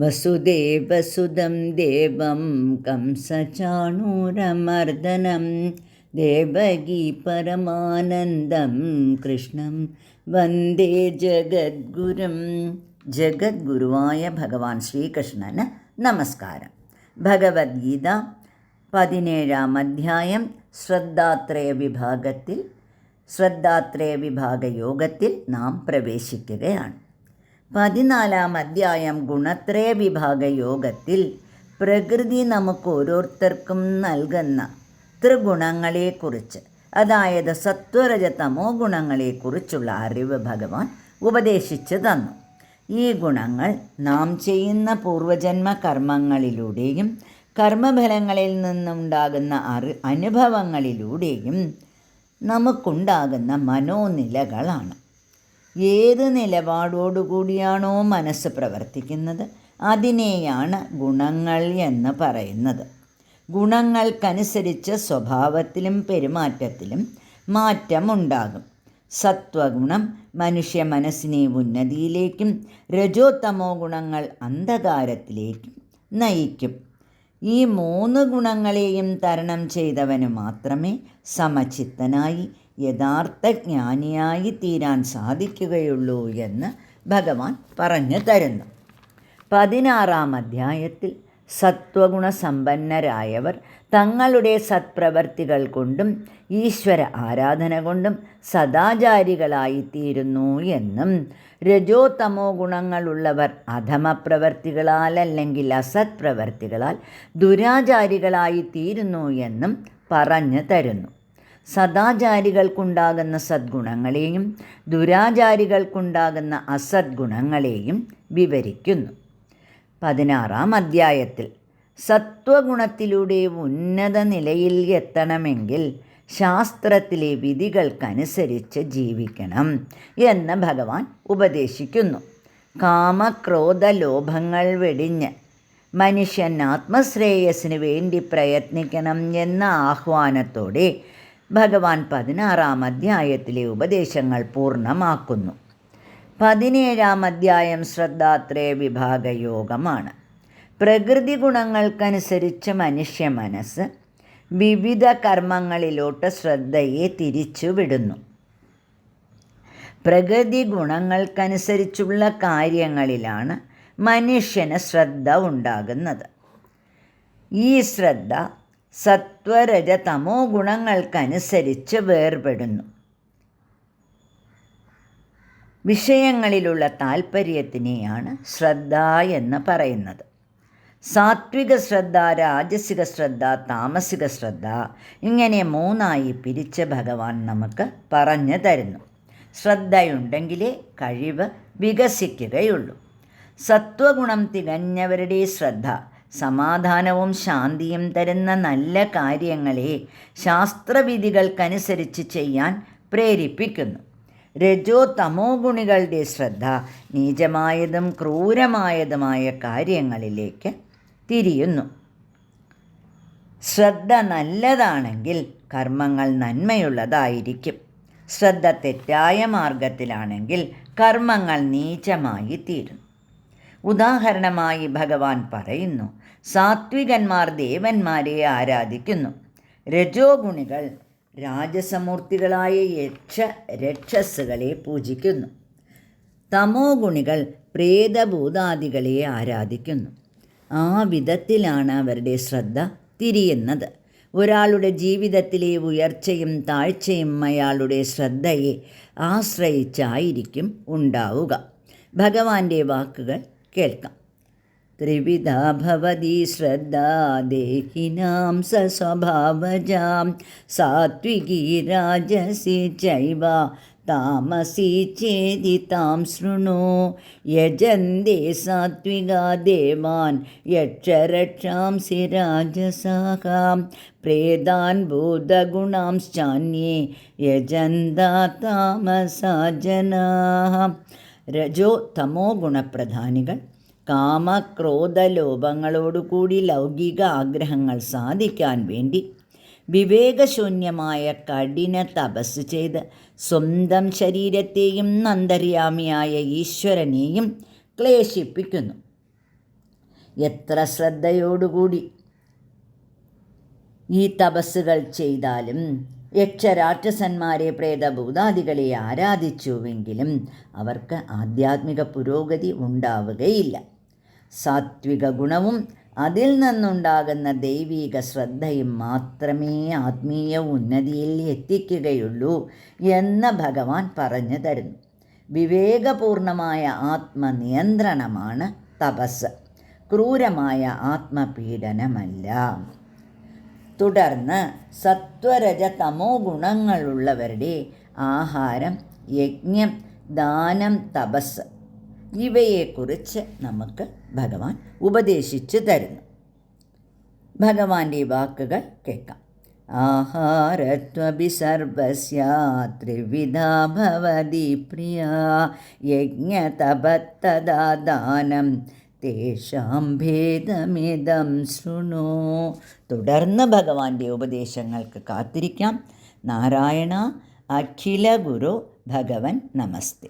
വസുദേവസുതം ദേവം കംസചാണൂരമർദ്ദനം ദേവകീ പരമാനന്ദം കൃഷ്ണം വന്ദേ ജഗദ്ഗുരും. ജഗദ്ഗുരുവായ ഭഗവാൻ ശ്രീകൃഷ്ണന് നമസ്കാരം. ഭഗവത്ഗീത 17-ാം അധ്യായം ശ്രദ്ധാത്രയ വിഭാഗ യോഗത്തിൽ നാം പ്രവേശിക്കുകയാണ്. 14-ാം അധ്യായം ഗുണത്രയ വിഭാഗ യോഗത്തിൽ പ്രകൃതി നമുക്ക് ഓരോരുത്തർക്കും നൽകുന്ന ത്രിഗുണങ്ങളെക്കുറിച്ച്, അതായത് സത്വരജ തമോ ഗുണങ്ങളെക്കുറിച്ചുള്ള അറിവ് ഭഗവാൻ ഉപദേശിച്ചു തന്നു. ഈ ഗുണങ്ങൾ നാം ചെയ്യുന്ന പൂർവജന്മ കർമ്മങ്ങളിലൂടെയും കർമ്മഫലങ്ങളിൽ നിന്നുണ്ടാകുന്ന അനുഭവങ്ങളിലൂടെയും നമുക്കുണ്ടാകുന്ന മനോനിലകളാണ്. ഏത് നിലപാടോടുകൂടിയാണോ മനസ്സ് പ്രവർത്തിക്കുന്നത് അതിനെയാണ് ഗുണങ്ങൾ എന്ന് പറയുന്നത്. ഗുണങ്ങൾക്കനുസരിച്ച് സ്വഭാവത്തിലും പെരുമാറ്റത്തിലും മാറ്റമുണ്ടാകും. സത്വഗുണം മനുഷ്യ മനസ്സിനെ ഉന്നതിയിലേക്കും രജോ തമോ ഗുണങ്ങൾ അന്ധകാരത്തിലേക്കും നയിക്കും. ഈ 3 ഗുണങ്ങളെയും തരണം ചെയ്തവന് മാത്രമേ സമചിത്തനായി യഥാർത്ഥ ജ്ഞാനിയായി തീരാൻ സാധിക്കുകയുള്ളൂ എന്ന് ഭഗവാൻ പറഞ്ഞു തരുന്നു. 16-ാം അധ്യായത്തിൽ സത്വഗുണസമ്പന്നരായവർ തങ്ങളുടെ സത്പ്രവർത്തികൾ കൊണ്ടും ഈശ്വര ആരാധന കൊണ്ടും സദാചാരികളായിത്തീരുന്നു എന്നും രജോ തമോ ഗുണങ്ങളുള്ളവർ അധമപ്രവർത്തികളാൽ അല്ലെങ്കിൽ അസത് പ്രവർത്തികളാൽ ദുരാചാരികളായിത്തീരുന്നു എന്നും പറഞ്ഞു തരുന്നു. സദാചാരികൾക്കുണ്ടാകുന്ന സദ്ഗുണങ്ങളെയും ദുരാചാരികൾക്കുണ്ടാകുന്ന അസദ്ഗുണങ്ങളെയും വിവരിക്കുന്നു. 16-ാം അധ്യായത്തിൽ സത്വഗുണത്തിലൂടെ ഉന്നത നിലയിൽ എത്തണമെങ്കിൽ ശാസ്ത്രത്തിലെ വിധികൾക്കനുസരിച്ച് ജീവിക്കണം എന്ന് ഭഗവാൻ ഉപദേശിക്കുന്നു. കാമക്രോധ ലോഭങ്ങൾ വെടിഞ്ഞ് മനുഷ്യൻ ആത്മശ്രേയസ്സിന് വേണ്ടി പ്രയത്നിക്കണം എന്ന ആഹ്വാനത്തോടെ ഭഗവാൻ 16-ാം അധ്യായത്തിലെ ഉപദേശങ്ങൾ പൂർണ്ണമാക്കുന്നു. 17-ാം അധ്യായം ശ്രദ്ധാത്രയ വിഭാഗ യോഗമാണ്. പ്രകൃതി ഗുണങ്ങൾക്കനുസരിച്ച് മനുഷ്യ മനസ്സ് വിവിധ കർമ്മങ്ങളിലോട്ട് ശ്രദ്ധയെ തിരിച്ചുവിടുന്നു. പ്രകൃതി ഗുണങ്ങൾക്കനുസരിച്ചുള്ള കാര്യങ്ങളിലാണ് മനുഷ്യന് ശ്രദ്ധ ഉണ്ടാകുന്നത്. ഈ ശ്രദ്ധ സത്വരജ തമോ ഗുണങ്ങൾക്കനുസരിച്ച് വേർപെടുന്നു. വിഷയങ്ങളിലുള്ള താൽപ്പര്യത്തിനെയാണ് ശ്രദ്ധ എന്ന് പറയുന്നത്. സാത്വിക ശ്രദ്ധ, രാജസിക ശ്രദ്ധ, താമസിക ശ്രദ്ധ, ഇങ്ങനെ 3ആയി പിരിച്ച് ഭഗവാൻ നമുക്ക് പറഞ്ഞു തരുന്നു. ശ്രദ്ധയുണ്ടെങ്കിലേ കഴിവ് വികസിക്കുകയുള്ളൂ. സത്വഗുണം തികഞ്ഞവരുടെ ശ്രദ്ധ സമാധാനവും ശാന്തിയും തരുന്ന നല്ല കാര്യങ്ങളെ ശാസ്ത്രവിധികൾക്കനുസരിച്ച് ചെയ്യാൻ പ്രേരിപ്പിക്കുന്നു. രജോ തമോ ഗുണികളുടെ ശ്രദ്ധ നീചമായതും ക്രൂരമായതുമായ കാര്യങ്ങളിലേക്ക് തിരിയുന്നു. ശ്രദ്ധ നല്ലതാണെങ്കിൽ കർമ്മങ്ങൾ നന്മയുള്ളതായിരിക്കും. ശ്രദ്ധ തെറ്റായ മാർഗത്തിലാണെങ്കിൽ കർമ്മങ്ങൾ നീചമായി തീരുന്നു. ഉദാഹരണമായി ഭഗവാൻ പറയുന്നു, സാത്വികന്മാർ ദേവന്മാരെ ആരാധിക്കുന്നു. രജോ ഗുണികൾ രാജസമൂർത്തികളായ രക്ഷസുകളെ പൂജിക്കുന്നു. തമോ ഗുണികൾ പ്രേതഭൂതാദികളെ ആരാധിക്കുന്നു. ആ വിധത്തിലാണ് അവരുടെ ശ്രദ്ധ തിരിയുന്നത്. ഒരാളുടെ ജീവിതത്തിലെ ഉയർച്ചയും താഴ്ചയും അയാളുടെ ശ്രദ്ധയെ ആശ്രയിച്ചായിരിക്കും ഉണ്ടാവുക. ഭഗവാന്റെ വാക്കുകൾ കേൾക്കാം. ത്രിവിധ ഭവതി ശ്രദ്ധാ ദേഹിനാം സ്വഭാവജാം സാത്വികീ രാജസി ചൈവ താമസി ചേതി താം ശൃണു യജന്തേ സാത്വികാ ദേവാൻ യക്ഷരക്ഷാംസി രാജസാം പ്രേതാൻ ഭൂതഗുണാംശ്ചാന്യേ യജന്താ താമസാ ജനാഃ. രജോ തമോ ഗുണപ്രധാനികൾ കാമക്രോധലോഭങ്ങളോടുകൂടി ലൗകിക ആഗ്രഹങ്ങൾ സാധിക്കാൻ വേണ്ടി വിവേകശൂന്യമായ കഠിന തപസ് ചെയ്ത് സ്വന്തം ശരീരത്തെയും അന്തര്യാമിയായ ഈശ്വരനെയും ക്ലേശിപ്പിക്കുന്നു. എത്ര ശ്രദ്ധയോടുകൂടി ഈ തപസ്സുകൾ ചെയ്താലും യക്ഷരാക്ഷസന്മാരെ പ്രേതഭൂതാദികളെ ആരാധിച്ചുവെങ്കിലും അവർക്ക് ആധ്യാത്മിക പുരോഗതി ഉണ്ടാവുകയില്ല. സാത്വിക ഗുണവും അതിൽ നിന്നുണ്ടാകുന്ന ദൈവിക ശ്രദ്ധയും മാത്രമേ ആത്മീയ ഉന്നതിയിൽ എത്തിക്കുകയുള്ളൂ എന്ന് ഭഗവാൻ പറഞ്ഞു തരുന്നു. വിവേകപൂർണമായ ആത്മനിയന്ത്രണമാണ് തപസ്, ക്രൂരമായ ആത്മപീഡനമല്ല. തുടർന്ന് സത്വരജ തമോ ഗുണങ്ങളുള്ളവരുടെ ആഹാരം, യജ്ഞം, ദാനം, തപസ് ഇവയെക്കുറിച്ച് നമുക്ക് ഭഗവാൻ ഉപദേശിച്ചു തരുന്നു. ഭഗവാന്റെ വാക്കുകൾ കേൾക്കാം. ആഹാരത്വപി സർവസ്യ ത്രിവിധാ ഭവതി പ്രിയാ യജ്ഞതപത്തദാ ദാനം തേഷാം ഭേദമിദം ശൃണു. തുടർന്ന് ഭഗവാന്റെ ഉപദേശങ്ങൾക്ക് കാത്തിരിക്കാം. നാരായണ അഖില ഗുരു ഭഗവൻ നമസ്തേ.